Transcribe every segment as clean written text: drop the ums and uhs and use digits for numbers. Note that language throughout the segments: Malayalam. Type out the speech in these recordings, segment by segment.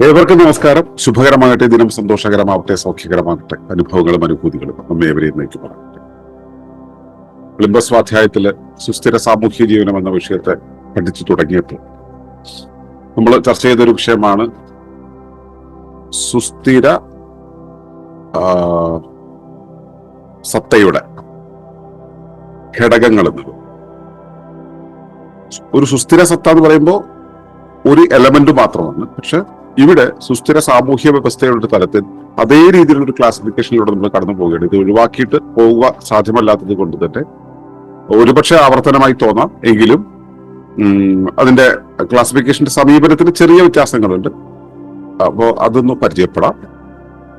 ഏവർക്കും നമസ്കാരം. ശുഭകരമാകട്ടെ, ദിനം സന്തോഷകരമാവട്ടെ, സൗഖ്യകരമാകട്ടെ, അനുഭവങ്ങളും അനുഭൂതികളും നമ്മെ ഏവരെയും നയിക്കുമാറാകട്ടെ. സ്വാധ്യായത്തില് സുസ്ഥിര സാമൂഹ്യ ജീവനം എന്ന വിഷയത്തെ പഠിച്ചു തുടങ്ങിയപ്പോൾ നമ്മൾ ചർച്ച ചെയ്തൊരു വിഷയമാണ് സുസ്ഥിര സത്തയുടെ ഘടകങ്ങൾ എന്നത്. ഒരു സുസ്ഥിര സത്ത എന്ന് പറയുമ്പോൾ ഒരു എലമെന്റ് മാത്രമാണ്. പക്ഷെ ഇവിടെ സുസ്ഥിര സാമൂഹ്യ വ്യവസ്ഥയുടെ തലത്തിൽ അതേ രീതിയിലുള്ള ഒരു ക്ലാസിഫിക്കേഷനിലൂടെ നമ്മൾ കടന്നു പോവുകയാണ്. ഇത് ഒഴിവാക്കിയിട്ട് പോവുക സാധ്യമല്ലാത്തത് കൊണ്ട് തന്നെ ഒരുപക്ഷെ ആവർത്തനമായി തോന്നാം, എങ്കിലും അതിന്റെ ക്ലാസിഫിക്കേഷന്റെ സമീപനത്തിന് ചെറിയ വ്യത്യാസങ്ങളുണ്ട്. അപ്പോൾ അതൊന്ന് പരിചയപ്പെടാം.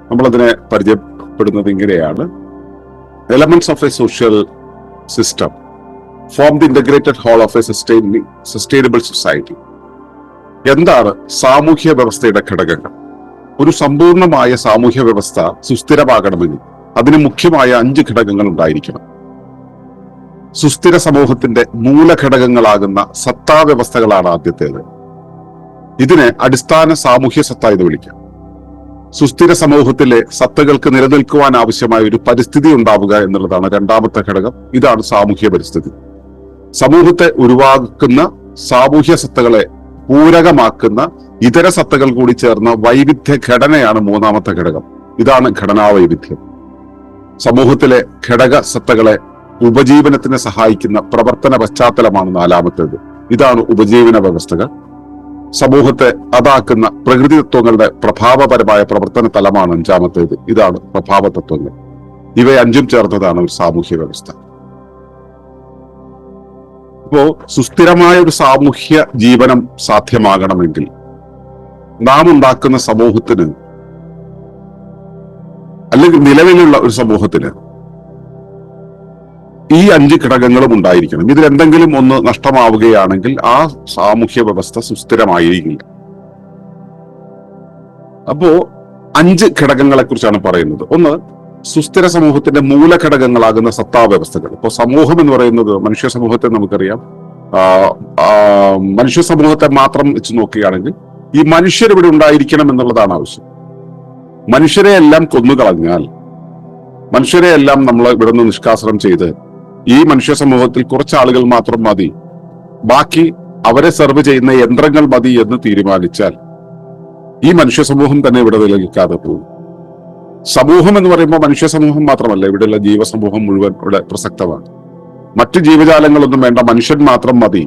നമ്മളതിനെ പരിചയപ്പെടുന്നത് ഇങ്ങനെയാണ്: elements of a social system form the integrated whole of a sustainable society. എന്താണ് സാമൂഹ്യ വ്യവസ്ഥയുടെ ഘടകങ്ങൾ? ഒരു സമ്പൂർണമായ സാമൂഹ്യ വ്യവസ്ഥ സുസ്ഥിരമാകണമെങ്കിൽ അതിന് മുഖ്യമായ 5 ഘടകങ്ങൾ ഉണ്ടായിരിക്കണം. സുസ്ഥിര സമൂഹത്തിന്റെ മൂലഘടകങ്ങളാകുന്ന സത്താ വ്യവസ്ഥകളാണ് ആദ്യത്തേത്. ഇതിനെ അടിസ്ഥാന സാമൂഹ്യ സത്ത എന്ന് വിളിക്കാം. സുസ്ഥിര സമൂഹത്തിലെ സത്തകൾക്ക് നിലനിൽക്കുവാൻ ആവശ്യമായ ഒരു പരിസ്ഥിതി ഉണ്ടാവുക എന്നുള്ളതാണ് രണ്ടാമത്തെ ഘടകം. ഇതാണ് സാമൂഹ്യ പരിസ്ഥിതി. സമൂഹത്തെ ഉരുവാക്കുന്ന സാമൂഹ്യ സത്തകളെ പൂരകമാക്കുന്ന ഇതര സത്തകൾ കൂടി ചേർന്ന വൈവിധ്യ ഘടനയാണ് മൂന്നാമത്തെ ഘടകം. ഇതാണ് ഘടനാ വൈവിധ്യം. സമൂഹത്തിലെ ഘടക സത്തകളെ ഉപജീവനത്തിന് സഹായിക്കുന്ന പ്രവർത്തന പശ്ചാത്തലമാണ് നാലാമത്തേത്. ഇതാണ് ഉപജീവന വ്യവസ്ഥകൾ. സമൂഹത്തെ അതാക്കുന്ന പ്രകൃതി തത്വങ്ങളുടെ പ്രഭാവപരമായ പ്രവർത്തന തലമാണ് അഞ്ചാമത്തേത്. ഇതാണ് പ്രഭാവ തത്വങ്ങൾ. ഇവ 5ഉം ചേർന്നതാണ് ഒരു സാമൂഹ്യ വ്യവസ്ഥ. ഇപ്പോ സുസ്ഥിരമായ ഒരു സാമൂഹ്യ ജീവനം സാധ്യമാകണമെങ്കിൽ നാം ഉണ്ടാക്കുന്ന സമൂഹത്തിന്, അല്ലെങ്കിൽ നിലവിലുള്ള ഒരു സമൂഹത്തിന് ഈ 5 ഘടകങ്ങളും ഉണ്ടായിരിക്കണം. ഇതിലെന്തെങ്കിലും ഒന്ന് നഷ്ടമാവുകയാണെങ്കിൽ ആ സാമൂഹ്യ വ്യവസ്ഥ സുസ്ഥിരമായിരിക്കില്ല. അപ്പോ 5 ഘടകങ്ങളെ കുറിച്ചാണ് പറയുന്നത്. ഒന്ന്, സുസ്ഥിര സമൂഹത്തിന്റെ മൂലഘടകങ്ങളാകുന്ന സത്താ വ്യവസ്ഥകൾ. ഇപ്പൊ സമൂഹം എന്ന് പറയുന്നത് മനുഷ്യ സമൂഹത്തെ നമുക്കറിയാം. മനുഷ്യ സമൂഹത്തെ മാത്രം വെച്ച് നോക്കുകയാണെങ്കിൽ ഈ മനുഷ്യരിവിടെ ഉണ്ടായിരിക്കണം എന്നുള്ളതാണ് ആവശ്യം. മനുഷ്യരെ എല്ലാം കൊന്നുകളഞ്ഞാൽ, മനുഷ്യരെ എല്ലാം നമ്മൾ ഇവിടെ നിന്ന് നിഷ്കാസനം ചെയ്ത് ഈ മനുഷ്യ സമൂഹത്തിൽ കുറച്ച് ആളുകൾ മാത്രം മതി, ബാക്കി അവരെ സെർവ് ചെയ്യുന്ന യന്ത്രങ്ങൾ മതി എന്ന് തീരുമാനിച്ചാൽ ഈ മനുഷ്യ സമൂഹം തന്നെ ഇവിടെ നിലനിൽക്കാതെ പോകും. സമൂഹം എന്ന് പറയുമ്പോൾ മനുഷ്യ സമൂഹം മാത്രമല്ല, ഇവിടെയുള്ള ജീവസമൂഹം മുഴുവൻ ഇവിടെ പ്രസക്തമാണ്. മറ്റു ജീവജാലങ്ങളൊന്നും വേണ്ട, മനുഷ്യൻ മാത്രം മതി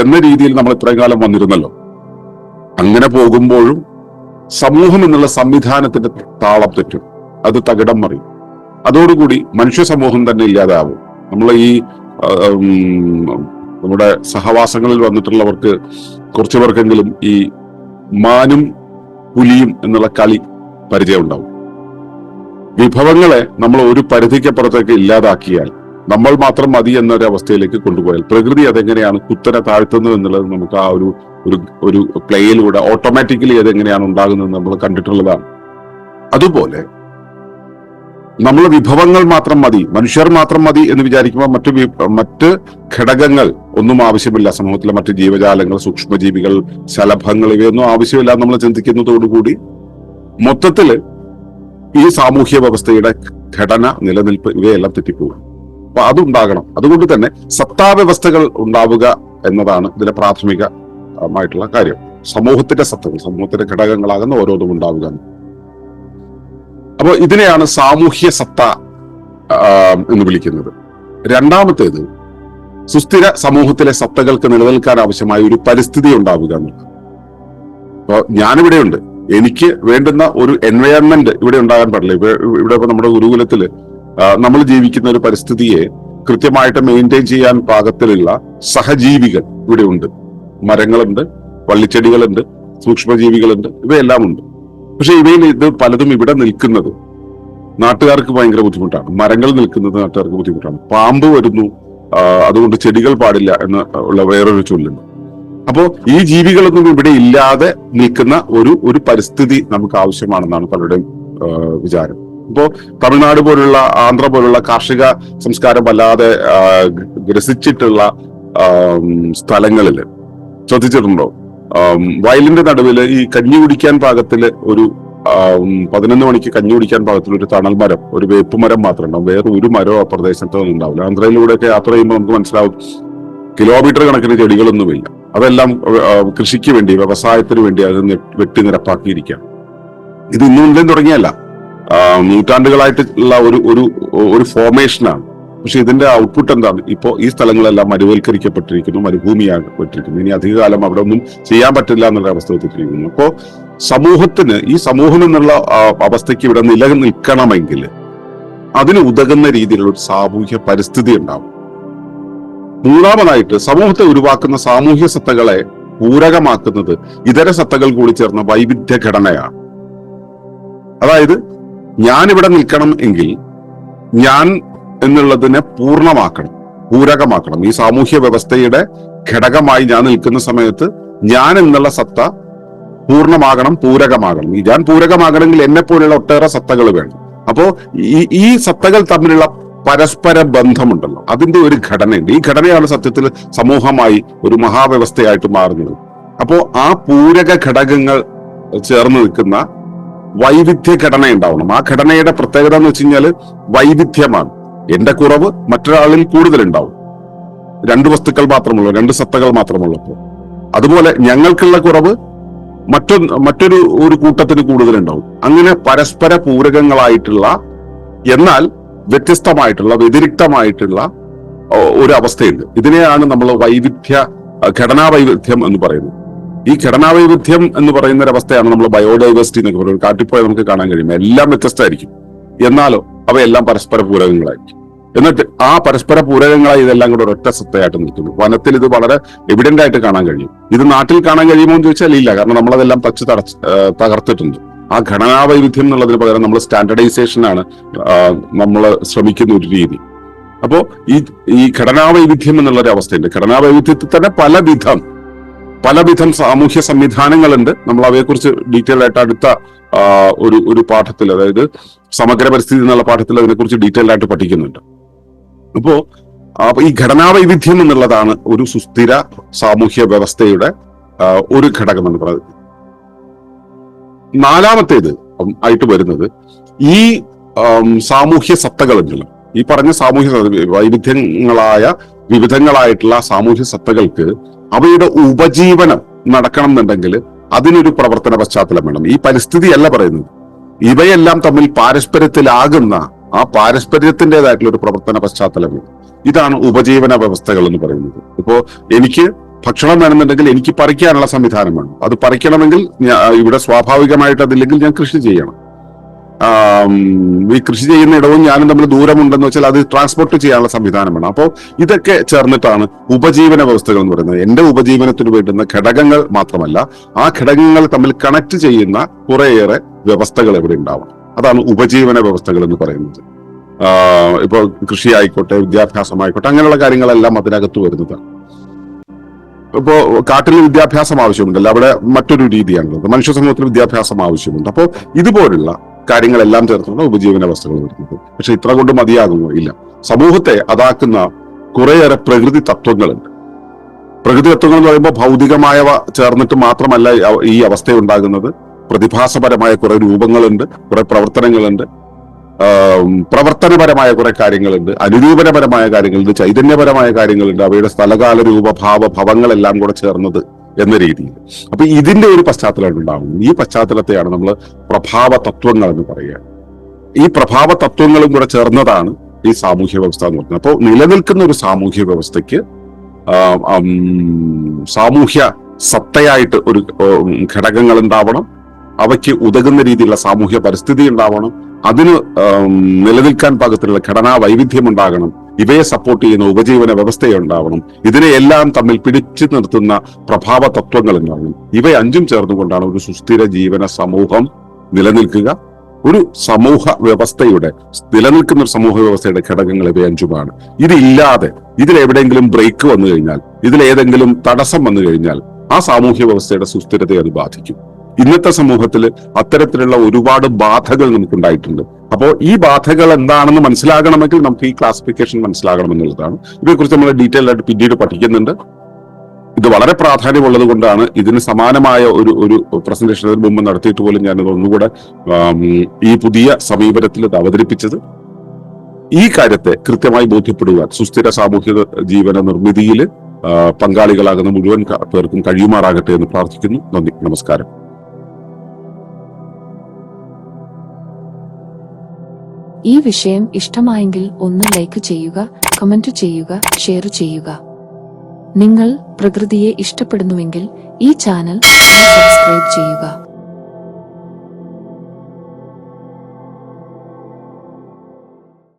എന്ന രീതിയിൽ നമ്മൾ ഇത്രയും കാലം വന്നിരുന്നല്ലോ. അങ്ങനെ പോകുമ്പോഴും സമൂഹം എന്നുള്ള സംവിധാനത്തിന്റെ താളം തെറ്റും, അത് തകിടം മറിയും. അതോടുകൂടി മനുഷ്യ സമൂഹം തന്നെ ഇല്ലാതാവും. നമ്മൾ ഈ നമ്മുടെ സഹവാസങ്ങളിൽ വന്നിട്ടുള്ളവർക്ക്, കുറച്ചു പേർക്കെങ്കിലും ഈ മാനും പുലിയും എന്നുള്ള കളി പരിചയം ഉണ്ടാവും. വിഭവങ്ങളെ നമ്മൾ ഒരു പരിധിക്കപ്പുറത്തേക്ക് ഇല്ലാതാക്കിയാൽ, നമ്മൾ മാത്രം മതി എന്നൊരു അവസ്ഥയിലേക്ക് കൊണ്ടുപോയാൽ പ്രകൃതി അതെങ്ങനെയാണ് കുത്തനെ താഴ്ത്തുന്നത് എന്നുള്ളത് നമുക്ക് ആ ഒരു പ്ലേയിലൂടെ ഓട്ടോമാറ്റിക്കലി അതെങ്ങനെയാണ് ഉണ്ടാകുന്നത് നമ്മൾ കണ്ടിട്ടുള്ളതാണ്. അതുപോലെ നമ്മൾ വിഭവങ്ങൾ മാത്രം മതി, മനുഷ്യർ മാത്രം മതി എന്ന് വിചാരിക്കുമ്പോൾ മറ്റ് ഘടകങ്ങൾ ഒന്നും ആവശ്യമില്ല. സമൂഹത്തിലെ മറ്റ് ജീവജാലങ്ങൾ, സൂക്ഷ്മജീവികൾ, ശലഭങ്ങൾ, ഇവയൊന്നും ആവശ്യമില്ല നമ്മൾ ചിന്തിക്കുന്നതോടുകൂടി മൊത്തത്തില് ഈ സാമൂഹ്യ വ്യവസ്ഥയുടെ ഘടന, നിലനിൽപ്പ് ഇവയെല്ലാം തെറ്റിപ്പോകും. അപ്പൊ അതുണ്ടാകണം. അതുകൊണ്ട് തന്നെ സത്താവ്യവസ്ഥകൾ ഉണ്ടാവുക എന്നതാണ് ഇതിലെ പ്രാഥമികമായിട്ടുള്ള കാര്യം. സമൂഹത്തിന്റെ സത്തകൾ, സമൂഹത്തിന്റെ ഘടകങ്ങളാകുന്ന ഓരോന്നും ഉണ്ടാവുക. അപ്പോൾ ഇതിനെയാണ് സാമൂഹ്യ സത്ത എന്ന് വിളിക്കുന്നത്. രണ്ടാമത്തേത്, സുസ്ഥിര സമൂഹത്തിലെ സത്തകൾക്ക് നിലനിൽക്കാൻ ആവശ്യമായ ഒരു പരിസ്ഥിതി ഉണ്ടാവുക എന്നുള്ളത്. അപ്പൊ ഞാനിവിടെയുണ്ട്, എനിക്ക് വേണ്ടുന്ന ഒരു എൻവയൺമെന്റ് ഇവിടെ ഉണ്ടാകാൻ പാടില്ല. ഇവിടെ ഇപ്പൊ നമ്മുടെ ഗുരുകുലത്തില് നമ്മൾ ജീവിക്കുന്ന ഒരു പരിസ്ഥിതിയെ കൃത്യമായിട്ട് മെയിൻറ്റെയിൻ ചെയ്യാൻ പാകത്തിലുള്ള സഹജീവികൾ ഇവിടെ ഉണ്ട്. മരങ്ങളുണ്ട്, വള്ളിച്ചെടികളുണ്ട്, സൂക്ഷ്മജീവികളുണ്ട്, ഇവയെല്ലാം ഉണ്ട്. പക്ഷെ ഇവയിൽ ഇത് പലതും ഇവിടെ നിൽക്കുന്നത് നാട്ടുകാർക്ക് ഭയങ്കര ബുദ്ധിമുട്ടാണ്. മരങ്ങൾ നിൽക്കുന്നത് നാട്ടുകാർക്ക് ബുദ്ധിമുട്ടാണ്. പാമ്പ് വരുന്നു, അതുകൊണ്ട് ചെടികൾ പാടില്ല എന്ന് ഉള്ള വേറൊരു ചൊല്ലുണ്ട്. അപ്പോ ഈ ജീവികളൊന്നും ഇവിടെ ഇല്ലാതെ നിൽക്കുന്ന ഒരു പരിസ്ഥിതി നമുക്ക് ആവശ്യമാണെന്നാണ് പലരുടെയും വിചാരം. ഇപ്പോ തമിഴ്നാട് പോലുള്ള, ആന്ധ്ര പോലുള്ള കാർഷിക സംസ്കാരം വല്ലാതെ ഗ്രസിച്ചിട്ടുള്ള സ്ഥലങ്ങളിൽ ശ്രദ്ധിച്ചിട്ടുണ്ടോ? വയലിന്റെ നടുവിൽ ഈ കഞ്ഞി കുടിക്കാൻ പാകത്തില് ഒരു 11 മണിക്ക് കഞ്ഞി കുടിക്കാൻ പാകത്തിൽ ഒരു തണൽ മരം, ഒരു വേപ്പ് മരം മാത്രം ഉണ്ടാവും. വേറെ ഒരു മരമോ ആ പ്രദേശത്തൊന്നും ഉണ്ടാവില്ല. ആന്ധ്രയിലൂടെയൊക്കെ യാത്ര ചെയ്യുമ്പോൾ നമുക്ക് മനസ്സിലാവും കിലോമീറ്റർ കണക്കിന് ചെടികളൊന്നുമില്ല. അതെല്ലാം കൃഷിക്ക് വേണ്ടി, വ്യവസായത്തിന് വേണ്ടി അത് വെട്ടി നിരപ്പാക്കിയിരിക്കുകയാണ്. ഇത് ഇന്നും ഇന്നലെയും തുടങ്ങിയല്ല, നൂറ്റാണ്ടുകളായിട്ടുള്ള ഒരു ഫോർമേഷനാണ്. പക്ഷെ ഇതിന്റെ ഔട്ട്പുട്ട് എന്താണ്? ഇപ്പോ ഈ സ്ഥലങ്ങളെല്ലാം മരുവൽക്കരിക്കപ്പെട്ടിരിക്കുന്നു, മരുഭൂമിയാകപ്പെട്ടിരിക്കുന്നു. ഇനി അധികകാലം അവിടെ ഒന്നും ചെയ്യാൻ പറ്റില്ല എന്നുള്ള അവസ്ഥ എത്തിയിരിക്കുന്നു. അപ്പോ സമൂഹത്തിന്, ഈ സമൂഹം എന്നുള്ള അവസ്ഥയ്ക്ക് ഇവിടെ നിലനിൽക്കണമെങ്കിൽ അതിന് ഉതകുന്ന രീതിയിലുള്ള ഒരു സാമൂഹ്യ പരിസ്ഥിതി ഉണ്ടാവും. മൂന്നാമതായിട്ട് സമൂഹത്തെ ഉരുവാക്കുന്ന സാമൂഹ്യ സത്തകളെ പൂരകമാക്കുന്നത് ഇതര സത്തകൾ കൂടി ചേർന്ന വൈവിധ്യ ഘടനയാണ്. അതായത് ഞാനിവിടെ നിൽക്കണം എങ്കിൽ ഞാൻ എന്നുള്ളതിനെ പൂരകമാക്കണം. ഈ സാമൂഹ്യ വ്യവസ്ഥയുടെ ഘടകമായി ഞാൻ നിൽക്കുന്ന സമയത്ത് ഞാൻ എന്നുള്ള സത്ത പൂരകമാകണം. ഞാൻ പൂരകമാകണമെങ്കിൽ എന്നെ പോലെയുള്ള ഒട്ടേറെ സത്തകൾ വേണം. അപ്പോ ഈ സത്തകൾ തമ്മിലുള്ള പരസ്പര ബന്ധമുണ്ടല്ലോ, അതിന്റെ ഒരു ഘടനയുണ്ട്. ഈ ഘടനയാണ് സത്യത്തിൽ സമൂഹമായി ഒരു മഹാവ്യവസ്ഥയായിട്ട് മാറുന്നത്. അപ്പോ ആ പൂരക ഘടകങ്ങൾ ചേർന്ന് നിൽക്കുന്ന വൈവിധ്യ ഘടന ഉണ്ടാവണം. ആ ഘടനയുടെ പ്രത്യേകത എന്ന് വെച്ച് കഴിഞ്ഞാൽ വൈവിധ്യമാണ്. എന്റെ കുറവ് മറ്റൊരാളിൽ കൂടുതലുണ്ടാവും. 2 വസ്തുക്കൾ മാത്രമുള്ളൂ, 2 സത്തകൾ മാത്രമുള്ളപ്പോൾ. അതുപോലെ ഞങ്ങൾക്കുള്ള കുറവ് മറ്റൊരു കൂട്ടത്തിന് കൂടുതലുണ്ടാവും. അങ്ങനെ പരസ്പര പൂരകങ്ങളായിട്ടുള്ള, എന്നാൽ വ്യത്യസ്തമായിട്ടുള്ള, വ്യതിരിക്തമായിട്ടുള്ള ഒരു അവസ്ഥയുണ്ട്. ഇതിനെയാണ് നമ്മൾ ഘടനാ വൈവിധ്യം എന്ന് പറയുന്നത്. ഈ ഘടനാ വൈവിധ്യം എന്ന് പറയുന്ന ഒരു അവസ്ഥയാണ് നമ്മൾ ബയോഡൈവേഴ്സിറ്റി എന്നൊക്കെ പറയുന്നത്. കാട്ടിപ്പോയാൽ നമുക്ക് കാണാൻ കഴിയും, എല്ലാം വ്യത്യസ്തമായിരിക്കും, എന്നാലോ അവയെല്ലാം പരസ്പര പൂരകങ്ങളായിരിക്കും. എന്നിട്ട് ആ പരസ്പര പൂരകങ്ങളായി ഇതെല്ലാം കൂടെ ഒരൊറ്റ സത്തയായിട്ട് നിൽക്കുന്നു. വനത്തിൽ ഇത് വളരെ എവിഡന്റ് ആയിട്ട് കാണാൻ കഴിയും. ഇത് നാട്ടിൽ കാണാൻ കഴിയുമോ എന്ന് ചോദിച്ചാൽ ഇല്ല, കാരണം നമ്മളതെല്ലാം തകർത്തിട്ടുണ്ട്. ആ ഘടനാ വൈവിധ്യം എന്നുള്ളതിന് പകരം നമ്മൾ സ്റ്റാൻഡർഡൈസേഷനാണ് നമ്മൾ ശ്രമിക്കുന്ന ഒരു രീതി. അപ്പോ ഈ ഘടനാ വൈവിധ്യം എന്നുള്ളൊരു അവസ്ഥയുണ്ട്. ഘടനാ വൈവിധ്യത്തിൽ തന്നെ പലവിധം സാമൂഹ്യ സംവിധാനങ്ങളുണ്ട്. നമ്മൾ അവയെക്കുറിച്ച് ഡീറ്റെയിൽ ആയിട്ട് അടുത്ത ഒരു പാഠത്തിൽ, അതായത് സമഗ്ര പരിസ്ഥിതി എന്നുള്ള പാഠത്തിൽ അതിനെക്കുറിച്ച് ഡീറ്റെയിൽ ആയിട്ട് പഠിക്കുന്നുണ്ട്. അപ്പോ ഈ ഘടനാ വൈവിധ്യം എന്നുള്ളതാണ് ഒരു സുസ്ഥിര സാമൂഹ്യ വ്യവസ്ഥയുടെ ഒരു ഘടകം എന്ന് പറയുന്നത്. നാലാമത്തേത് ആയിട്ട് വരുന്നത് ഈ സാമൂഹ്യ സത്തകളുണ്ടല്ലോ, ഈ പറഞ്ഞ വിവിധങ്ങളായിട്ടുള്ള സാമൂഹ്യ സത്തകൾക്ക് അവയുടെ ഉപജീവനം നടക്കണം എന്നുണ്ടെങ്കിൽ അതിനൊരു പ്രവർത്തന പശ്ചാത്തലം വേണം. ഈ പരിസ്ഥിതിയല്ല പറയുന്നത്, ഇവയെല്ലാം തമ്മിൽ പാരസ്പര്യത്തിലാകുന്ന ആ പാരസ്പര്യത്തിൻ്റെതായിട്ടുള്ള ഒരു പ്രവർത്തന പശ്ചാത്തലം വേണം. ഇതാണ് ഉപജീവന വ്യവസ്ഥകൾ എന്ന് പറയുന്നത്. ഇപ്പോ എനിക്ക് ഭക്ഷണം വേണമെന്നുണ്ടെങ്കിൽ എനിക്ക് പറിക്കാനുള്ള സംവിധാനം വേണം. അത് പറിക്കണമെങ്കിൽ ഇവിടെ സ്വാഭാവികമായിട്ട് അതില്ലെങ്കിൽ ഞാൻ കൃഷി ചെയ്യണം. ഈ കൃഷി ചെയ്യുന്ന ഇടവും ഞാനും തമ്മിൽ ദൂരമുണ്ടെന്ന് വെച്ചാൽ അത് ട്രാൻസ്പോർട്ട് ചെയ്യാനുള്ള സംവിധാനം വേണം. അപ്പോൾ ഇതൊക്കെ ചേർന്നിട്ടാണ് ഉപജീവന വ്യവസ്ഥകൾ എന്ന് പറയുന്നത്. എന്റെ ഉപജീവനത്തിന് വേണ്ടുന്ന ഘടകങ്ങൾ മാത്രമല്ല, ആ ഘടകങ്ങൾ തമ്മിൽ കണക്ട് ചെയ്യുന്ന കുറേയേറെ വ്യവസ്ഥകൾ ഇവിടെ ഉണ്ടാവണം. അതാണ് ഉപജീവന വ്യവസ്ഥകൾ എന്ന് പറയുന്നത്. ഇപ്പൊ കൃഷി ആയിക്കോട്ടെ, വിദ്യാഭ്യാസമായിക്കോട്ടെ, അങ്ങനെയുള്ള കാര്യങ്ങളെല്ലാം അതിനകത്ത് വരുന്നതാണ്. ഇപ്പോ കാട്ടിൽ വിദ്യാഭ്യാസം ആവശ്യമുണ്ടല്ലോ, അവിടെ മറ്റൊരു രീതിയാണുള്ളത്. മനുഷ്യ സമൂഹത്തിൽ വിദ്യാഭ്യാസം ആവശ്യമുണ്ട്. അപ്പോൾ ഇതുപോലുള്ള കാര്യങ്ങളെല്ലാം ചേർത്തുള്ള ഉപജീവന വ്യവസ്ഥകൾ വരുന്നത്. പക്ഷെ ഇത്ര കൊണ്ട് മതിയാകുമോ? ഇല്ല. സമൂഹത്തെ അതാക്കുന്ന കുറേയേറെ പ്രകൃതി തത്വങ്ങളുണ്ട്. പ്രകൃതി തത്വങ്ങൾ എന്ന് പറയുമ്പോൾ ഭൗതികമായവ ചേർന്നിട്ട് മാത്രമല്ല ഈ അവസ്ഥ ഉണ്ടാകുന്നത്. പ്രതിഭാസപരമായ കുറെ രൂപങ്ങളുണ്ട്, കുറെ പ്രവർത്തനങ്ങളുണ്ട്, പ്രവർത്തനപരമായ കുറെ കാര്യങ്ങളുണ്ട്, അനുരൂപനപരമായ കാര്യങ്ങളുണ്ട്, ചൈതന്യപരമായ കാര്യങ്ങളുണ്ട്. അവയുടെ സ്ഥലകാല ഭവങ്ങളെല്ലാം കൂടെ ചേർന്നത് എന്ന രീതിയിൽ. അപ്പൊ ഇതിന്റെ ഒരു പശ്ചാത്തലം ഉണ്ടാകുന്നു. ഈ പശ്ചാത്തലത്തെയാണ് നമ്മൾ പ്രഭാവ തത്വങ്ങൾ എന്ന് പറയുക. ഈ പ്രഭാവ തത്വങ്ങളും കൂടെ ചേർന്നതാണ് ഈ സാമൂഹ്യ വ്യവസ്ഥ എന്ന് പറയുന്നത്. അപ്പോൾ നിലനിൽക്കുന്ന ഒരു സാമൂഹ്യ വ്യവസ്ഥയ്ക്ക് സാമൂഹ്യ സത്തയായിട്ട് ഒരു ഘടകങ്ങൾ ഉണ്ടാവണം. അവയ്ക്ക് ഉതകുന്ന രീതിയിലുള്ള സാമൂഹ്യ പരിസ്ഥിതി ഉണ്ടാവണം. അതിന് നിലനിൽക്കാൻ പാകത്തിലുള്ള ഘടനാ വൈവിധ്യം ഉണ്ടാകണം. ഇവയെ സപ്പോർട്ട് ചെയ്യുന്ന ഉപജീവന വ്യവസ്ഥയുണ്ടാവണം. ഇതിനെയെല്ലാം തമ്മിൽ പിടിച്ചു നിർത്തുന്ന പ്രഭാവ തത്വങ്ങൾ ഉണ്ടാവണം. ഇവ 5ഉം ചേർന്നുകൊണ്ടാണ് ഒരു സുസ്ഥിര ജീവന സമൂഹം നിലനിൽക്കുക. ഒരു സമൂഹ വ്യവസ്ഥയുടെ നിലനിൽക്കുന്ന ഒരു സമൂഹ വ്യവസ്ഥയുടെ ഘടകങ്ങൾ ഇവ 5ഉമാണ്. ഇതില്ലാതെ ഇതിലെവിടെയെങ്കിലും ബ്രേക്ക് വന്നു കഴിഞ്ഞാൽ, ഇതിലേതെങ്കിലും തടസ്സം വന്നു കഴിഞ്ഞാൽ ആ സാമൂഹ്യ വ്യവസ്ഥയുടെ സുസ്ഥിരതയെ അത് ബാധിക്കും. ഇന്നത്തെ സമൂഹത്തിൽ അത്തരത്തിലുള്ള ഒരുപാട് ബാധകൾ നമുക്കുണ്ടായിട്ടുണ്ട്. അപ്പോൾ ഈ ബാധകൾ എന്താണെന്ന് മനസ്സിലാകണമെങ്കിൽ നമുക്ക് ഈ ക്ലാസിഫിക്കേഷൻ മനസ്സിലാകണം എന്നുള്ളതാണ്. ഇതേക്കുറിച്ച് നമ്മൾ ഡീറ്റെയിൽ ആയിട്ട് പിന്നീട് പഠിക്കുന്നുണ്ട്. ഇത് വളരെ പ്രാധാന്യമുള്ളത് കൊണ്ടാണ് ഇതിന് സമാനമായ ഒരു പ്രസന്റേഷൻ അതിന് മുമ്പ് നടത്തിയിട്ട് പോലും ഞാനിത് ഒന്നുകൂടെ ഈ പുതിയ സമീപനത്തിൽ ഇത് അവതരിപ്പിച്ചത്. ഈ കാര്യത്തെ കൃത്യമായി ബോധ്യപ്പെടുവാൻ സുസ്ഥിര സാമൂഹിക ജീവന നിർമ്മിതിയിൽ പങ്കാളികളാകുന്ന മുഴുവൻ പേർക്കും കഴിയുമാറാകട്ടെ എന്ന് പ്രാർത്ഥിക്കുന്നു. നന്ദി, നമസ്കാരം. ഈ വിഷയം ഇഷ്ടമായെങ്കിൽ ഒന്ന് ലൈക്ക് ചെയ്യുക, കമന്റ് ചെയ്യുക, ഷെയർ ചെയ്യുക. നിങ്ങൾ പ്രകൃതിയെ ഇഷ്ടപ്പെടുന്നുവെങ്കിൽ ഈ ചാനൽ സബ്സ്ക്രൈബ് ചെയ്യുക.